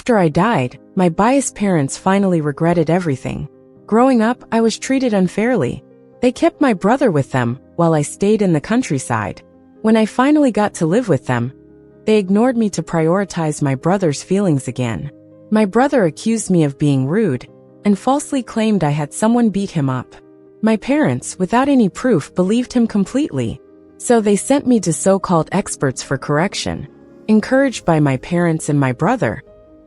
After I died, my biased parents finally regretted everything. Growing up, I was treated unfairly. They kept my brother with them while I stayed in the countryside. When I finally got to live with them, they ignored me to prioritize my brother's feelings again. My brother accused me of being rude and falsely claimed I had someone beat him up. My parents, without any proof, believed him completely. So they sent me to so-called experts for correction. Encouraged by my parents and my brother,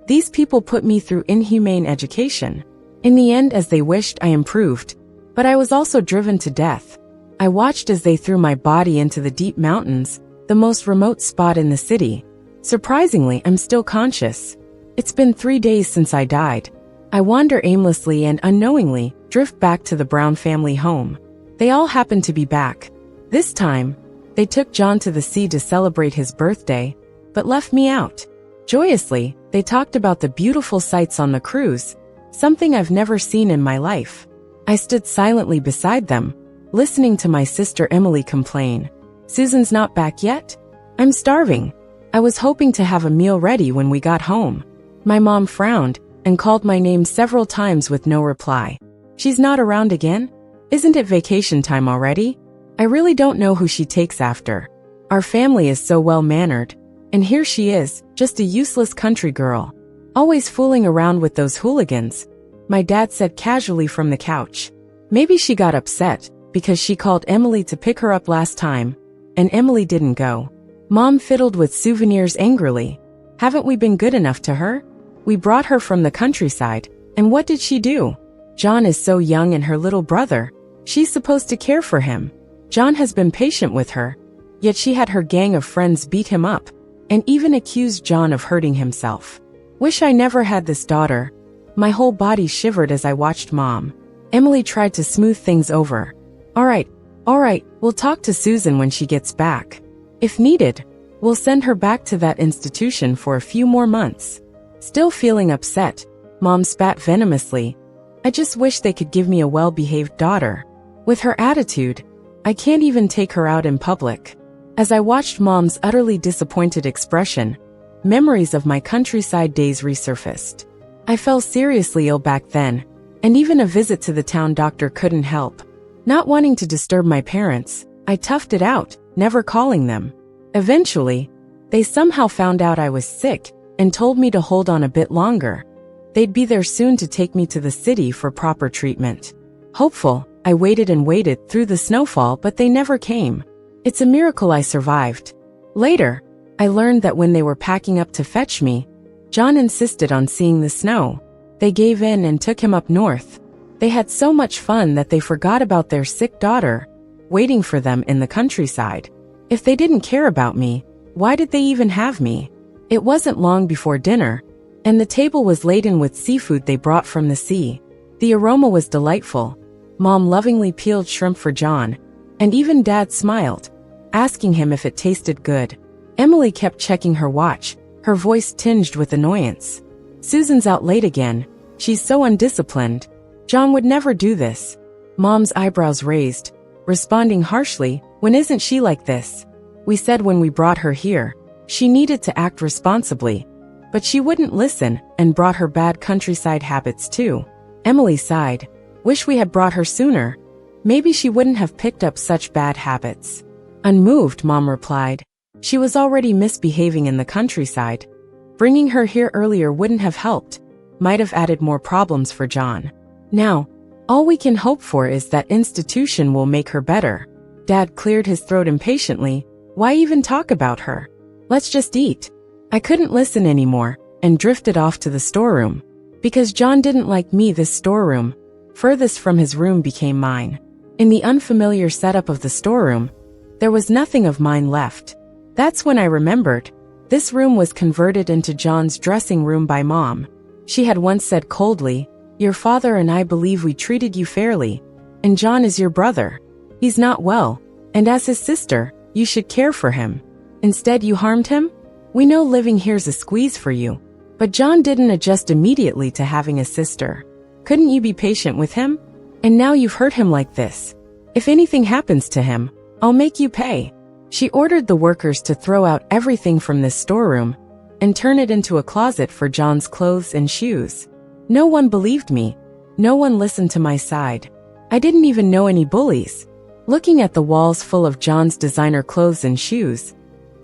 these people put me through inhumane education. In the end, as they wished, I improved. But I was also driven to death. I watched as they threw my body into the deep mountains, the most remote spot in the city. Surprisingly, I'm still conscious. It's been 3 days since I died. I wander aimlessly and unknowingly drift back to the Brown family home. They all happen to be back. This time, they took John to the sea to celebrate his birthday, but left me out. Joyously, they talked about the beautiful sights on the cruise, something I've never seen in my life. I stood silently beside them, listening to my sister Emily complain. "Susan's not back yet? I'm starving." I was hoping to have a meal ready when we got home. My mom frowned and called my name several times with no reply. "She's not around again? Isn't it vacation time already?" I really don't know who she takes after. Our family is so well-mannered, and here she is, just a useless country girl, always fooling around with those hooligans, my dad said casually from the couch. Maybe she got upset because she called Emily to pick her up last time, and Emily didn't go. Mom fiddled with souvenirs angrily. Haven't we been good enough to her? We brought her from the countryside, and what did she do? John is so young and her little brother. She's supposed to care for him. John has been patient with her, yet she had her gang of friends beat him up, and even accused John of hurting himself. Wish I never had this daughter. My whole body shivered as I watched Mom. Emily tried to smooth things over. All right, we'll talk to Susan when she gets back. If needed, we'll send her back to that institution for a few more months." Still feeling upset, Mom spat venomously. "I just wish they could give me a well-behaved daughter. With her attitude, I can't even take her out in public." As I watched Mom's utterly disappointed expression, memories of my countryside days resurfaced. I fell seriously ill back then, and even a visit to the town doctor couldn't help. Not wanting to disturb my parents, I toughed it out, never calling them. Eventually, they somehow found out I was sick and told me to hold on a bit longer. They'd be there soon to take me to the city for proper treatment. Hopeful, I waited and waited through the snowfall, but they never came. It's a miracle I survived. Later, I learned that when they were packing up to fetch me, John insisted on seeing the snow. They gave in and took him up north. They had so much fun that they forgot about their sick daughter, waiting for them in the countryside. If they didn't care about me, why did they even have me? It wasn't long before dinner, and the table was laden with seafood they brought from the sea. The aroma was delightful. Mom lovingly peeled shrimp for John, and even Dad smiled, asking him if it tasted good. Emily kept checking her watch, her voice tinged with annoyance. "Susan's out late again. She's so undisciplined. John would never do this." Mom's eyebrows raised, responding harshly, "When isn't she like this? We said when we brought her here, she needed to act responsibly. But she wouldn't listen and brought her bad countryside habits too." Emily sighed. "Wish we had brought her sooner. Maybe she wouldn't have picked up such bad habits." Unmoved, Mom replied. She was already misbehaving in the countryside. Bringing her here earlier wouldn't have helped, might have added more problems for John. Now, all we can hope for is that institution will make her better. Dad cleared his throat impatiently. Why even talk about her? Let's just eat. I couldn't listen anymore and drifted off to the storeroom. Because John didn't like me, this storeroom, furthest from his room, became mine. In the unfamiliar setup of the storeroom, there was nothing of mine left. That's when I remembered. This room was converted into John's dressing room by Mom. She had once said coldly, "Your father and I believe we treated you fairly, and John is your brother. He's not well, and as his sister, you should care for him. Instead, you harmed him? We know living here's a squeeze for you." But John didn't adjust immediately to having a sister. "Couldn't you be patient with him? And now you've hurt him like this. If anything happens to him, I'll make you pay." She ordered the workers to throw out everything from this storeroom, and turn it into a closet for John's clothes and shoes. No one believed me. No one listened to my side. I didn't even know any bullies. Looking at the walls full of John's designer clothes and shoes,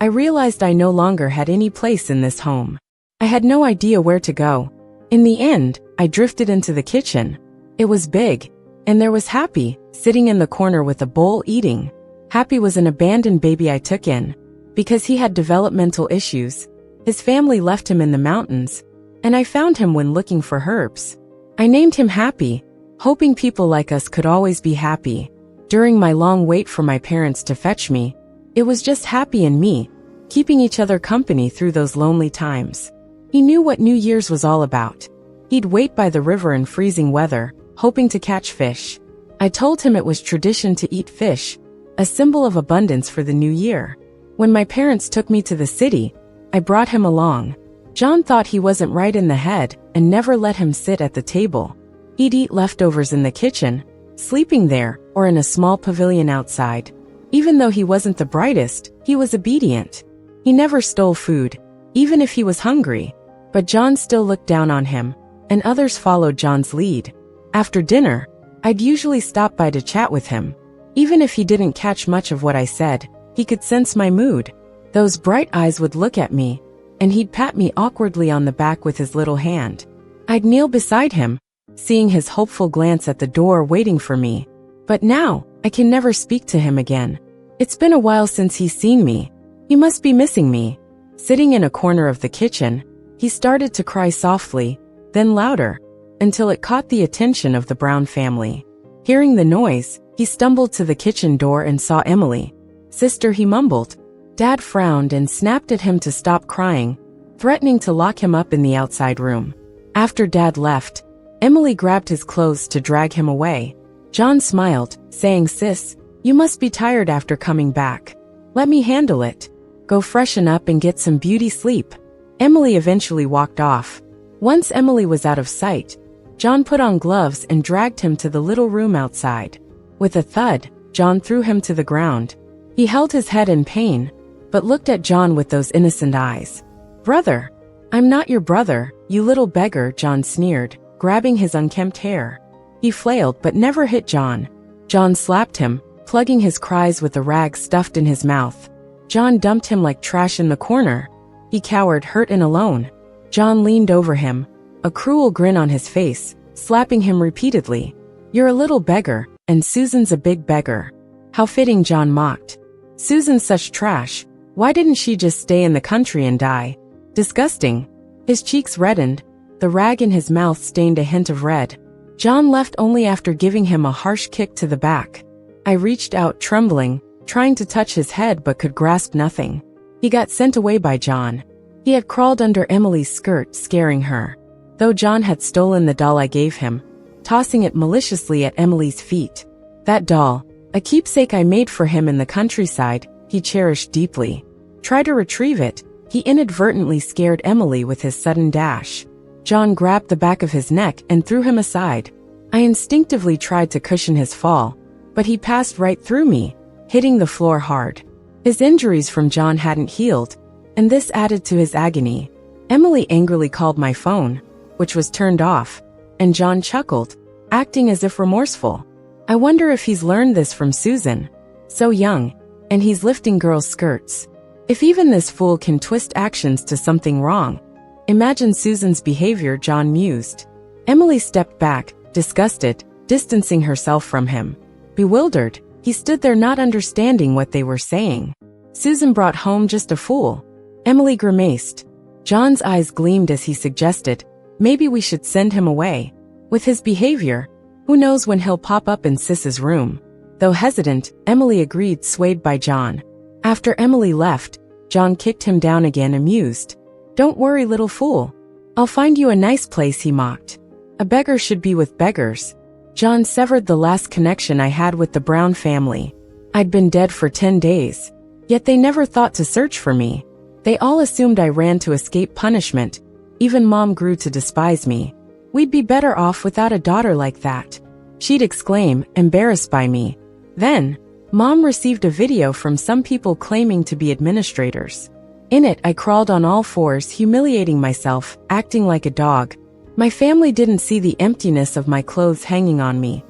I realized I no longer had any place in this home. I had no idea where to go. In the end, I drifted into the kitchen. It was big, and there was Happy, sitting in the corner with a bowl eating. Happy was an abandoned baby I took in. Because he had developmental issues, his family left him in the mountains, and I found him when looking for herbs. I named him Happy, hoping people like us could always be happy. During my long wait for my parents to fetch me, it was just Happy and me, keeping each other company through those lonely times. He knew what New Year's was all about. He'd wait by the river in freezing weather, hoping to catch fish. I told him it was tradition to eat fish, a symbol of abundance for the new year. When my parents took me to the city, I brought him along. John thought he wasn't right in the head and never let him sit at the table. He'd eat leftovers in the kitchen, sleeping there, or in a small pavilion outside. Even though he wasn't the brightest, he was obedient. He never stole food, even if he was hungry. But John still looked down on him, and others followed John's lead. After dinner, I'd usually stop by to chat with him. Even if he didn't catch much of what I said, he could sense my mood. Those bright eyes would look at me, and he'd pat me awkwardly on the back with his little hand. I'd kneel beside him, seeing his hopeful glance at the door waiting for me. But now, I can never speak to him again. It's been a while since he's seen me. He must be missing me. Sitting in a corner of the kitchen, he started to cry softly, then louder, until it caught the attention of the Brown family. Hearing the noise, he stumbled to the kitchen door and saw Emily. "Sister," he mumbled. Dad frowned and snapped at him to stop crying, threatening to lock him up in the outside room. After Dad left, Emily grabbed his clothes to drag him away. John smiled, saying, "Sis, you must be tired after coming back. Let me handle it. Go freshen up and get some beauty sleep." Emily eventually walked off. Once Emily was out of sight, John put on gloves and dragged him to the little room outside. With a thud, John threw him to the ground. He held his head in pain, but looked at John with those innocent eyes. "Brother, I'm not your brother, you little beggar," John sneered, grabbing his unkempt hair. He flailed but never hit John. John slapped him, plugging his cries with a rag stuffed in his mouth. John dumped him like trash in the corner. He cowered, hurt and alone. John leaned over him, a cruel grin on his face, slapping him repeatedly. "You're a little beggar, and Susan's a big beggar." How fitting, John mocked. "Susan's such trash. Why didn't she just stay in the country and die?" Disgusting. His cheeks reddened, the rag in his mouth stained a hint of red. John left only after giving him a harsh kick to the back. I reached out, trembling, trying to touch his head but could grasp nothing. He got sent away by John. He had crawled under Emily's skirt, scaring her. Though John had stolen the doll I gave him, tossing it maliciously at Emily's feet. That doll, a keepsake I made for him in the countryside, he cherished deeply. Try to retrieve it, he inadvertently scared Emily with his sudden dash. John grabbed the back of his neck and threw him aside. I instinctively tried to cushion his fall, but he passed right through me, hitting the floor hard. His injuries from John hadn't healed, and this added to his agony. Emily angrily called my phone, which was turned off, and John chuckled, acting as if remorseful. I wonder if he's learned this from Susan. So young, and he's lifting girls' skirts. If even this fool can twist actions to something wrong, imagine Susan's behavior, John mused. Emily stepped back, disgusted, distancing herself from him. Bewildered, he stood there not understanding what they were saying. Susan brought home just a fool. Emily grimaced. John's eyes gleamed as he suggested, maybe we should send him away. With his behavior, who knows when he'll pop up in Sis's room. Though hesitant, Emily agreed, swayed by John. After Emily left, John kicked him down again, amused. "Don't worry, little fool. I'll find you a nice place," he mocked. "A beggar should be with beggars." John severed the last connection I had with the Brown family. I'd been dead for 10 days, yet they never thought to search for me. They all assumed I ran to escape punishment. Even Mom grew to despise me. "We'd be better off without a daughter like that," she'd exclaim, embarrassed by me. Then, Mom received a video from some people claiming to be administrators. In it, I crawled on all fours, humiliating myself, acting like a dog. My family didn't see the emptiness of my clothes hanging on me.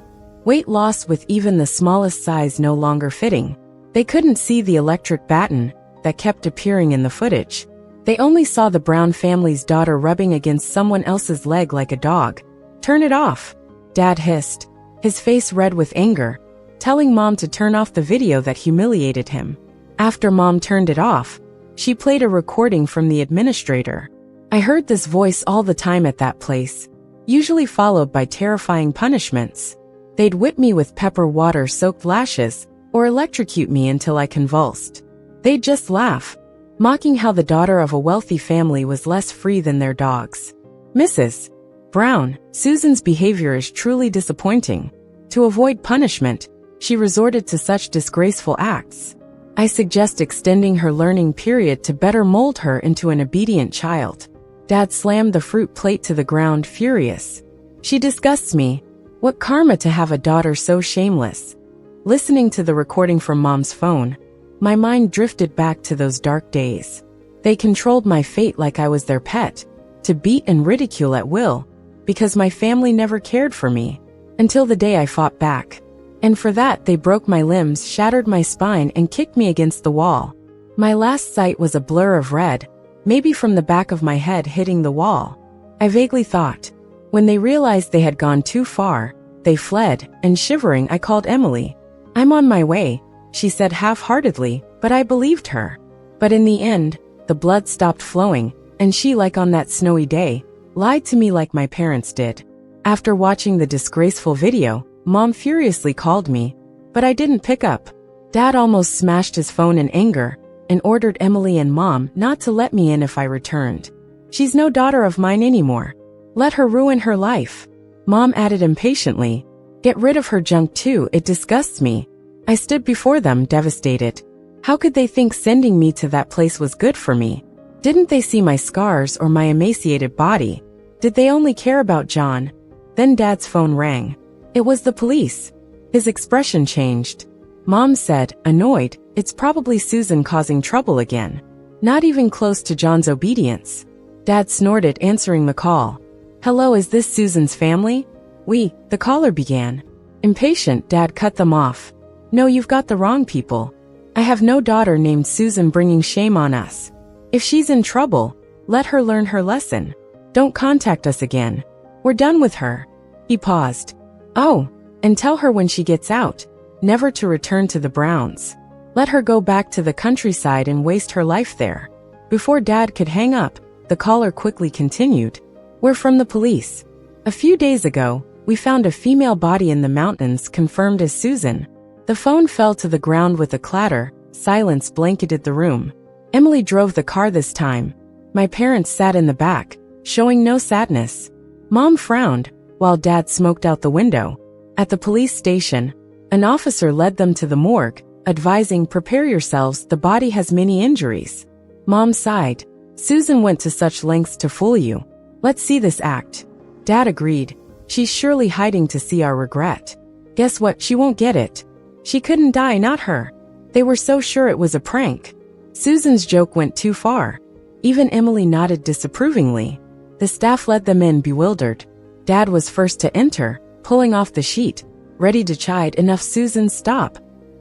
Weight loss with even the smallest size no longer fitting. They couldn't see the electric baton that kept appearing in the footage. They only saw the Brown family's daughter rubbing against someone else's leg like a dog. "Turn it off," Dad hissed, his face red with anger, telling Mom to turn off the video that humiliated him. After Mom turned it off, she played a recording from the administrator. I heard this voice all the time at that place, usually followed by terrifying punishments. They'd whip me with pepper water-soaked lashes, or electrocute me until I convulsed. They'd just laugh, mocking how the daughter of a wealthy family was less free than their dogs. "Mrs. Brown, Susan's behavior is truly disappointing. To avoid punishment, she resorted to such disgraceful acts. I suggest extending her learning period to better mold her into an obedient child." Dad slammed the fruit plate to the ground, furious. "She disgusts me. What karma to have a daughter so shameless." Listening to the recording from Mom's phone, my mind drifted back to those dark days. They controlled my fate like I was their pet, to beat and ridicule at will, because my family never cared for me, until the day I fought back. And for that, they broke my limbs, shattered my spine, and kicked me against the wall. My last sight was a blur of red, maybe from the back of my head hitting the wall. I vaguely thought. When they realized they had gone too far, they fled, and shivering, I called Emily. "I'm on my way," she said half-heartedly, but I believed her. But in the end, the blood stopped flowing, and she, like on that snowy day, lied to me like my parents did. After watching the disgraceful video, Mom furiously called me, but I didn't pick up. Dad almost smashed his phone in anger and ordered Emily and Mom not to let me in if I returned. "She's no daughter of mine anymore. Let her ruin her life," Mom added impatiently. "Get rid of her junk too, it disgusts me." I stood before them, devastated. How could they think sending me to that place was good for me? Didn't they see my scars or my emaciated body? Did they only care about John? Then Dad's phone rang. It was the police. His expression changed. Mom said, annoyed, "It's probably Susan causing trouble again." Not even close to John's obedience. Dad snorted, answering the call. "Hello, is this Susan's family?" The caller began. Impatient, Dad cut them off. "No, you've got the wrong people. I have no daughter named Susan, bringing shame on us. If she's in trouble, let her learn her lesson. Don't contact us again. We're done with her." He paused. "Oh, and tell her when she gets out, never to return to the Browns. Let her go back to the countryside and waste her life there." Before Dad could hang up, the caller quickly continued. "We're from the police. A few days ago, we found a female body in the mountains confirmed as Susan." The phone fell to the ground with a clatter. Silence blanketed the room. Emily drove the car this time. My parents sat in the back, showing no sadness. Mom frowned, while Dad smoked out the window. At the police station, an officer led them to the morgue, advising, "Prepare yourselves, the body has many injuries." Mom sighed. "Susan went to such lengths to fool you. Let's see this act." Dad agreed. "She's surely hiding to see our regret. Guess what? She won't get it. She couldn't die, not her." They were so sure it was a prank. Susan's joke went too far. Even Emily nodded disapprovingly. The staff led them in, bewildered. Dad was first to enter, pulling off the sheet, ready to chide, "Enough, Susan, stop."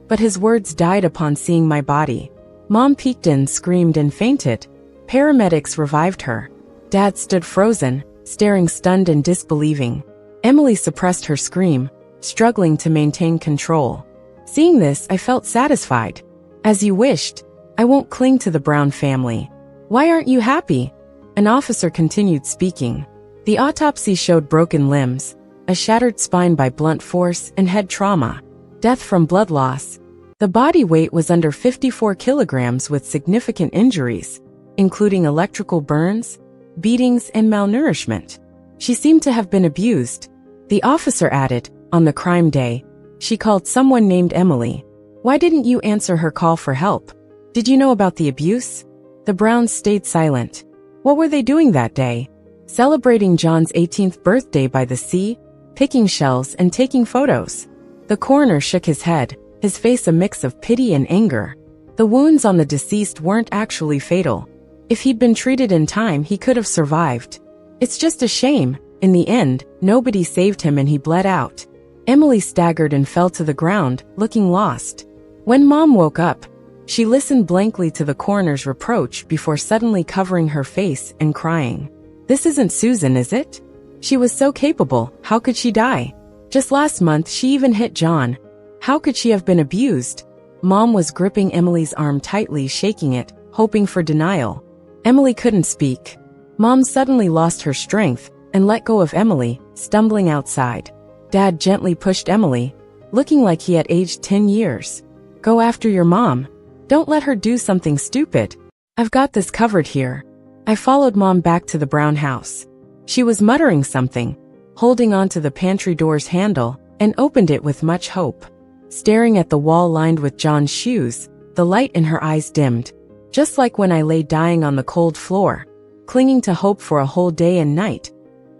But his words died upon seeing my body. Mom peeked in, screamed, and fainted. Paramedics revived her. Dad stood frozen, staring stunned and disbelieving. Emily suppressed her scream, struggling to maintain control. Seeing this, I felt satisfied. "As you wished. I won't cling to the Brown family." "Why aren't you happy?" An officer continued speaking. The autopsy showed broken limbs, a shattered spine by blunt force, and head trauma. Death from blood loss. The body weight was under 54 kilograms with significant injuries, including electrical burns, beatings, and malnourishment. She seemed to have been abused. The officer added, "On the crime day, she called someone named Emily. Why didn't you answer her call for help? Did you know about the abuse?" The Browns stayed silent. What were they doing that day? Celebrating John's 18th birthday by the sea, picking shells, and taking photos. The coroner shook his head, his face a mix of pity and anger. The wounds on the deceased weren't actually fatal. If he'd been treated in time, he could have survived. It's just a shame. In the end, nobody saved him and he bled out. Emily staggered and fell to the ground, looking lost. When Mom woke up, she listened blankly to the coroner's reproach before suddenly covering her face and crying. "This isn't Susan, is it? She was so capable, how could she die? Just last month she even hit John. How could she have been abused?" Mom was gripping Emily's arm tightly, shaking it, hoping for denial. Emily couldn't speak. Mom suddenly lost her strength and let go of Emily, stumbling outside. Dad gently pushed Emily, looking like he had aged 10 years. "Go after your mom. Don't let her do something stupid. I've got this covered here." I followed Mom back to the brown house. She was muttering something, holding onto the pantry door's handle, and opened it with much hope. Staring at the wall lined with John's shoes, the light in her eyes dimmed. Just like when I lay dying on the cold floor, clinging to hope for a whole day and night,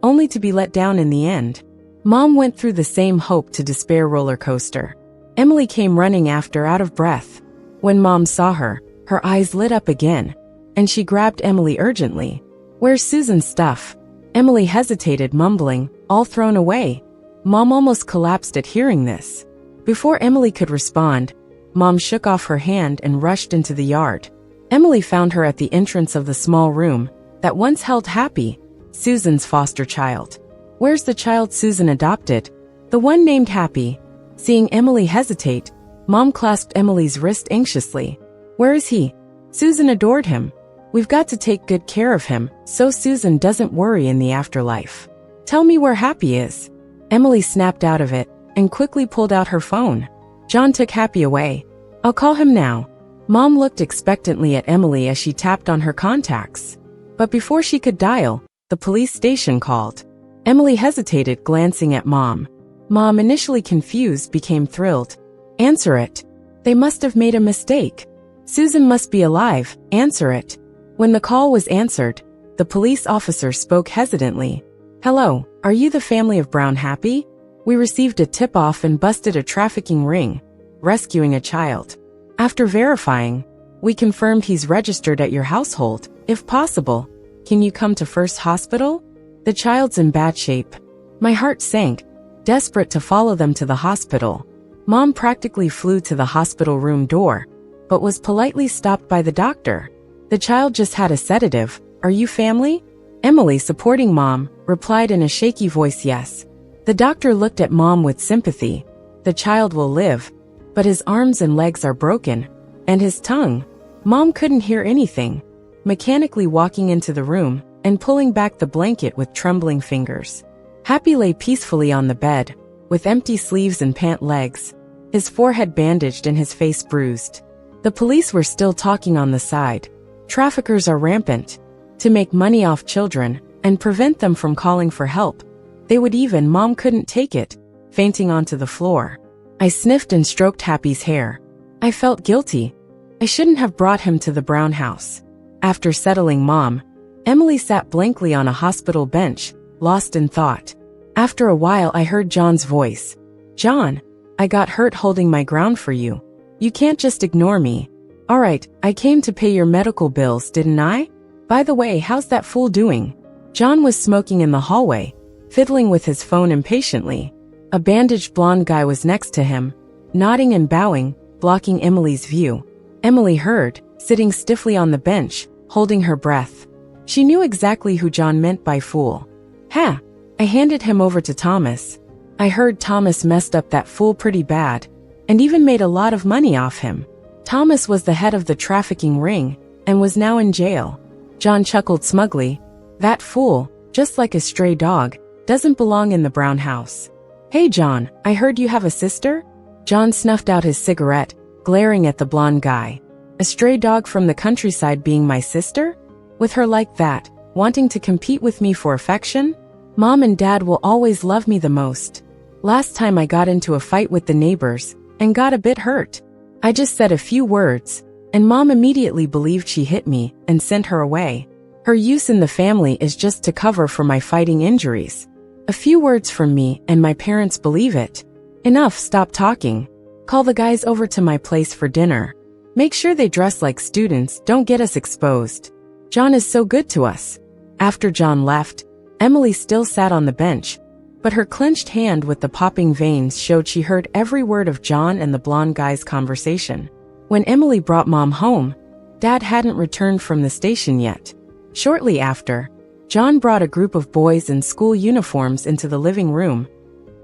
only to be let down in the end. Mom went through the same hope to despair roller coaster. Emily came running after, out of breath. When Mom saw her, her eyes lit up again, and she grabbed Emily urgently. "Where's Susan's stuff?" Emily hesitated, mumbling, "All thrown away." Mom almost collapsed at hearing this. Before Emily could respond, Mom shook off her hand and rushed into the yard. Emily found her at the entrance of the small room that once held Happy, Susan's foster child. "Where's the child Susan adopted?" "The one named Happy." Seeing Emily hesitate, Mom clasped Emily's wrist anxiously. "Where is he?" "Susan adored him. We've got to take good care of him so Susan doesn't worry in the afterlife." "Tell me where Happy is." Emily snapped out of it and quickly pulled out her phone. "John took Happy away. I'll call him now." Mom looked expectantly at Emily as she tapped on her contacts. But before she could dial, the police station called. Emily hesitated, glancing at Mom. Mom, initially confused, became thrilled. "Answer it. They must have made a mistake. Susan must be alive. Answer it." When the call was answered, the police officer spoke hesitantly. "Hello, are you the family of Brown Happy? We received a tip-off and busted a trafficking ring, rescuing a child. After verifying, we confirmed he's registered at your household. If possible, can you come to First Hospital? The child's in bad shape." My heart sank, desperate to follow them to the hospital. Mom practically flew to the hospital room door, but was politely stopped by the doctor. "The child just had a sedative. Are you family?" Emily, supporting Mom, replied in a shaky voice, "Yes." The doctor looked at Mom with sympathy. "The child will live, but his arms and legs are broken. And his tongue." Mom couldn't hear anything, mechanically walking into the room and pulling back the blanket with trembling fingers. Happy lay peacefully on the bed, with empty sleeves and pant legs, his forehead bandaged and his face bruised. The police were still talking on the side. "Traffickers are rampant. To make money off children and prevent them from calling for help. They would even..." Mom couldn't take it, fainting onto the floor. I sniffed and stroked Happy's hair. I felt guilty. I shouldn't have brought him to the Brown house. After settling Mom, Emily sat blankly on a hospital bench, lost in thought. After a while I heard John's voice. "John, I got hurt holding my ground for you. You can't just ignore me." "All right, I came to pay your medical bills, didn't I? By the way, how's that fool doing?" John was smoking in the hallway, fiddling with his phone impatiently. A bandaged blonde guy was next to him, nodding and bowing, blocking Emily's view. Emily heard, sitting stiffly on the bench, holding her breath. She knew exactly who John meant by fool. "Huh." I handed him over to Thomas. I heard Thomas messed up that fool pretty bad, and even made a lot of money off him. Thomas was the head of the trafficking ring, and was now in jail. John chuckled smugly. "That fool, just like a stray dog, doesn't belong in the Brown house." "Hey John, I heard you have a sister?" John snuffed out his cigarette, glaring at the blonde guy. "A stray dog from the countryside being my sister? With her like that, wanting to compete with me for affection? Mom and Dad will always love me the most. Last time I got into a fight with the neighbors, and got a bit hurt. I just said a few words, and Mom immediately believed she hit me, and sent her away. Her use in the family is just to cover for my fighting injuries. A few words from me, and my parents believe it. Enough, stop talking. Call the guys over to my place for dinner. Make sure they dress like students, don't get us exposed. John is so good to us. After John left, Emily still sat on the bench, but her clenched hand with the popping veins showed she heard every word of John and the blonde guy's conversation. When Emily brought Mom home, Dad hadn't returned from the station yet. Shortly after, John brought a group of boys in school uniforms into the living room,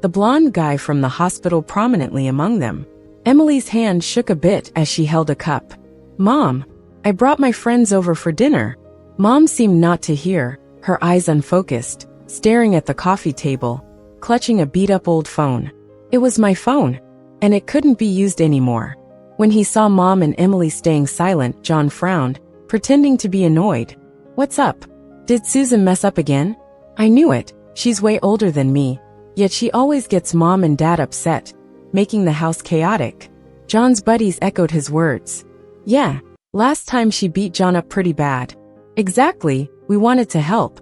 the blonde guy from the hospital prominently among them. Emily's hand shook a bit as she held a cup. Mom, I brought my friends over for dinner. Mom seemed not to hear, her eyes unfocused, staring at the coffee table, clutching a beat-up old phone. It was my phone, and it couldn't be used anymore. When he saw Mom and Emily staying silent, John frowned, pretending to be annoyed. What's up? Did Susan mess up again? I knew it, she's way older than me, yet she always gets Mom and Dad upset, making the house chaotic. John's buddies echoed his words. Yeah, last time she beat John up pretty bad. Exactly, we wanted to help.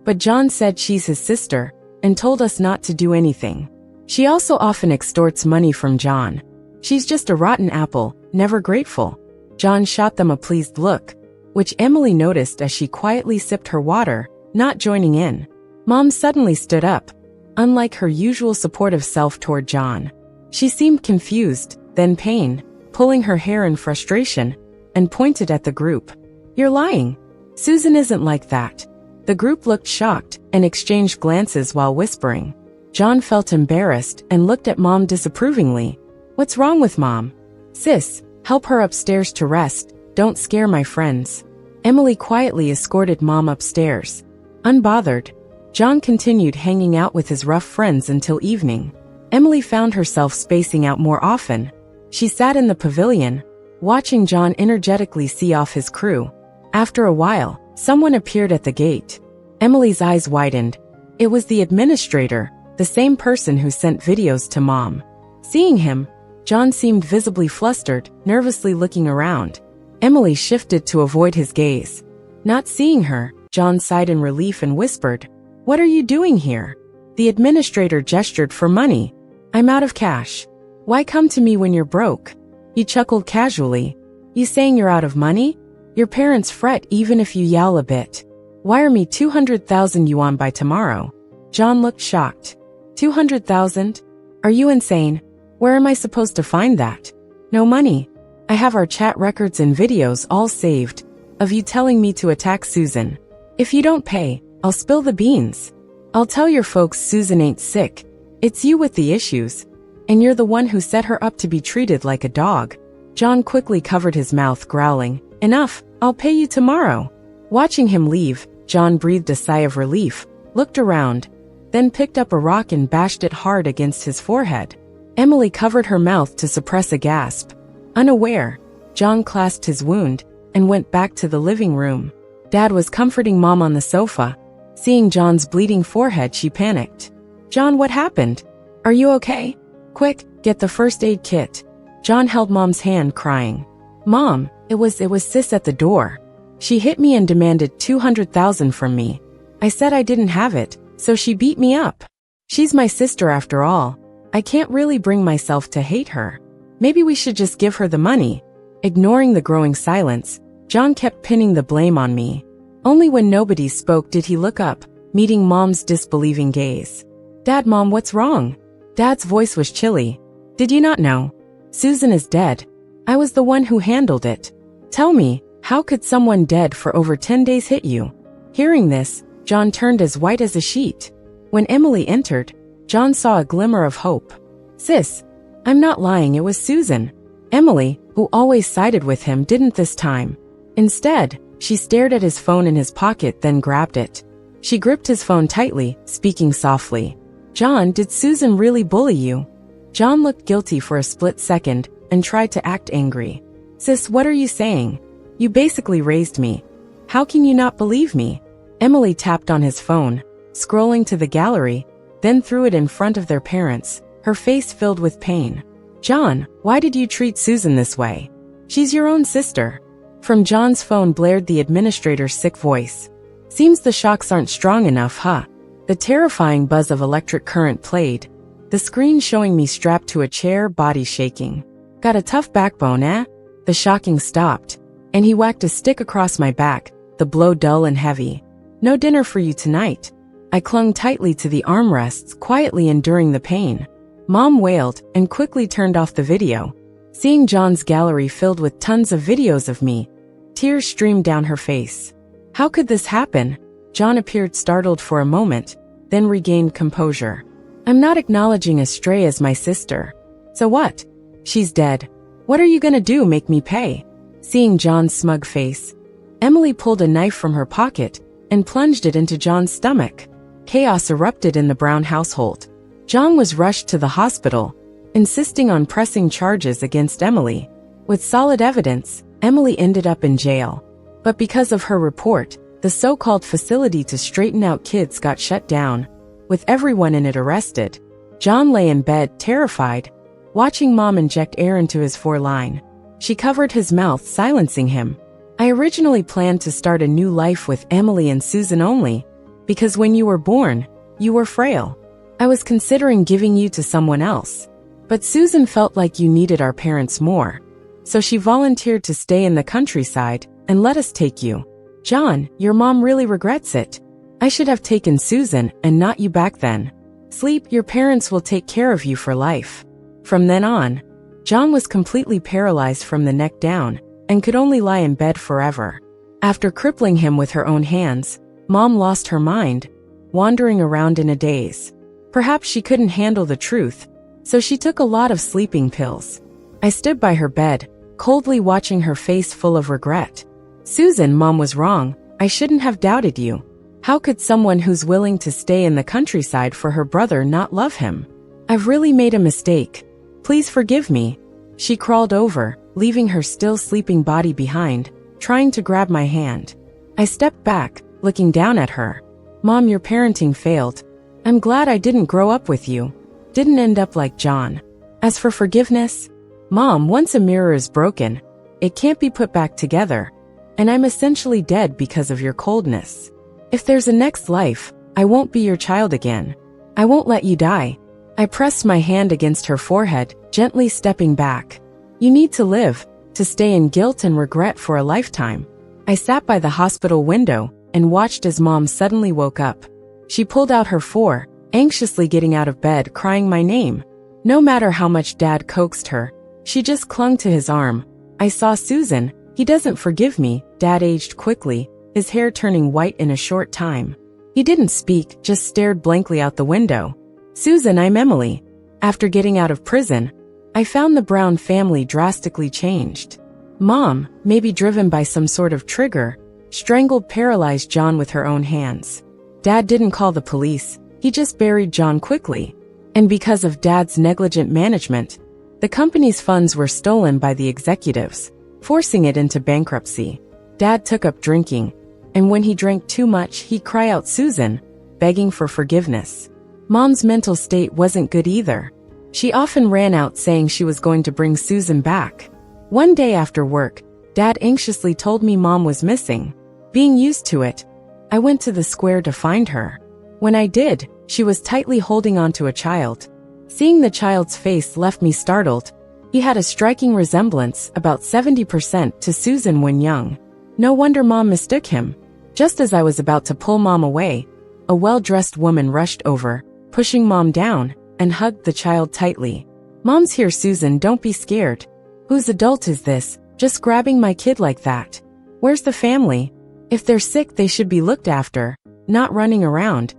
But John said she's his sister, and told us not to do anything. She also often extorts money from John. She's just a rotten apple, never grateful. John shot them a pleased look, which Emily noticed as she quietly sipped her water, not joining in. Mom suddenly stood up, unlike her usual supportive self toward John. She seemed confused, then pained, pulling her hair in frustration, and pointed at the group. You're lying. Susan isn't like that. The group looked shocked and exchanged glances while whispering. John felt embarrassed and looked at Mom disapprovingly. What's wrong with Mom? Sis, help her upstairs to rest, don't scare my friends. Emily quietly escorted Mom upstairs. Unbothered, John continued hanging out with his rough friends until evening. Emily found herself spacing out more often. She sat in the pavilion, watching John energetically see off his crew. After a while, someone appeared at the gate. Emily's eyes widened. It was the administrator, the same person who sent videos to Mom. Seeing him, John seemed visibly flustered, nervously looking around. Emily shifted to avoid his gaze. Not seeing her, John sighed in relief and whispered, "What are you doing here?" The administrator gestured for money. "I'm out of cash." "Why come to me when you're broke?" He chuckled casually. "You saying you're out of money? Your parents fret even if you yell a bit. Wire me 200,000 yuan by tomorrow." John looked shocked. 200,000? Are you insane? Where am I supposed to find that? No money. I have our chat records and videos all saved, of you telling me to attack Susan. If you don't pay, I'll spill the beans. I'll tell your folks Susan ain't sick. It's you with the issues. And you're the one who set her up to be treated like a dog. John quickly covered his mouth, growling, "Enough, I'll pay you tomorrow." Watching him leave, John breathed a sigh of relief, looked around, then picked up a rock and bashed it hard against his forehead. Emily covered her mouth to suppress a gasp. Unaware, John clasped his wound and went back to the living room. Dad was comforting Mom on the sofa. Seeing John's bleeding forehead, she panicked. "John, what happened? Are you okay? Quick, get the first aid kit." John held Mom's hand, crying. "Mom, it was Sis at the door. She hit me and demanded 200,000 from me. I said I didn't have it, so she beat me up. She's my sister after all. I can't really bring myself to hate her. Maybe we should just give her the money." Ignoring the growing silence, John kept pinning the blame on me. Only when nobody spoke did he look up, meeting Mom's disbelieving gaze. "Dad, Mom, what's wrong?" Dad's voice was chilly. "Did you not know? Susan is dead. I was the one who handled it. Tell me, how could someone dead for over 10 days hit you?" Hearing this, John turned as white as a sheet. When Emily entered, John saw a glimmer of hope. "Sis, I'm not lying, it was Susan." Emily, who always sided with him, didn't this time. Instead, she stared at his phone in his pocket, then grabbed it. She gripped his phone tightly, speaking softly. "John, did Susan really bully you?" John looked guilty for a split second and tried to act angry. "Sis, what are you saying? You basically raised me. How can you not believe me?" Emily tapped on his phone, scrolling to the gallery, then threw it in front of their parents, her face filled with pain. "John, why did you treat Susan this way? She's your own sister." From John's phone blared the administrator's sick voice. "Seems the shocks aren't strong enough, huh?" The terrifying buzz of electric current played, the screen showing me strapped to a chair, body shaking. "Got a tough backbone, eh?" The The shocking stopped, and he whacked a stick across my back, the blow dull and heavy. "No dinner for you tonight." I clung tightly to the armrests, quietly enduring the pain. Mom wailed and quickly turned off the video. Seeing John's gallery filled with tons of videos of me, tears streamed down her face. How could this happen? John appeared startled for a moment, then regained composure. "I'm not acknowledging Astray as my sister." "So what? She's dead. What are you gonna do, make me pay?" Seeing John's smug face, Emily pulled a knife from her pocket and plunged it into John's stomach. Chaos erupted in the Brown household. John was rushed to the hospital, insisting on pressing charges against Emily. With solid evidence, Emily ended up in jail. But because of her report, the so-called facility to straighten out kids got shut down, with everyone in it arrested. John lay in bed, terrified, watching Mom inject air into his foreline. She covered his mouth, silencing him. I originally planned to start a new life with Emily and Susan only, because when you were born, you were frail. I was considering giving you to someone else. But Susan felt like you needed our parents more. So she volunteered to stay in the countryside and let us take you. John, your mom really regrets it. I should have taken Susan and not you back then. Sleep, your parents will take care of you for life. From then on, John was completely paralyzed from the neck down and could only lie in bed forever. After crippling him with her own hands, Mom lost her mind, wandering around in a daze. Perhaps she couldn't handle the truth, so she took a lot of sleeping pills. I stood by her bed, coldly watching her face full of regret. Susan, Mom was wrong. I shouldn't have doubted you. How could someone who's willing to stay in the countryside for her brother not love him? I've really made a mistake. Please forgive me. She crawled over, leaving her still sleeping body behind, trying to grab my hand. I stepped back, looking down at her. Mom, your parenting failed. I'm glad I didn't grow up with you. Didn't end up like John. As for forgiveness, Mom, once a mirror is broken, it can't be put back together. And I'm essentially dead because of your coldness. If there's a next life, I won't be your child again. I won't let you die. I pressed my hand against her forehead, gently stepping back. You need to live, to stay in guilt and regret for a lifetime. I sat by the hospital window and watched as Mom suddenly woke up. She pulled out her phone, anxiously getting out of bed, crying my name. No matter how much Dad coaxed her, she just clung to his arm. I saw Susan. He doesn't forgive me. Dad aged quickly, his hair turning white in a short time. He didn't speak, just stared blankly out the window. Susan, I'm Emily. After getting out of prison, I found the Brown family drastically changed. Mom, maybe driven by some sort of trigger, strangled, paralyzed John with her own hands. Dad didn't call the police, he just buried John quickly. And because of Dad's negligent management, the company's funds were stolen by the executives, forcing it into bankruptcy. Dad took up drinking, and when he drank too much, he'd cry out Susan, begging for forgiveness. Mom's mental state wasn't good either. She often ran out saying she was going to bring Susan back. One day after work, Dad anxiously told me Mom was missing. Being used to it, I went to the square to find her. When I did, she was tightly holding onto a child. Seeing the child's face left me startled. He had a striking resemblance, about 70%, to Susan when young. No wonder Mom mistook him. Just as I was about to pull Mom away, a well-dressed woman rushed over, pushing Mom down, and hugged the child tightly. Mom's here, Susan, don't be scared. Whose adult is this, just grabbing my kid like that? Where's the family? If they're sick, they should be looked after, not running around.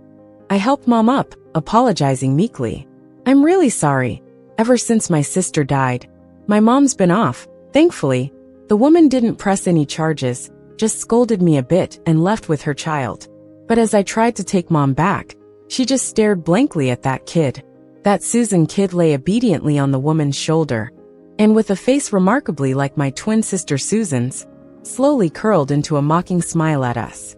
I helped Mom up, apologizing meekly. I'm really sorry. Ever since my sister died, my mom's been off. Thankfully, the woman didn't press any charges, just scolded me a bit and left with her child. But as I tried to take Mom back, she just stared blankly at that kid. That Susan kid lay obediently on the woman's shoulder, and with a face remarkably like my twin sister Susan's, slowly curled into a mocking smile at us.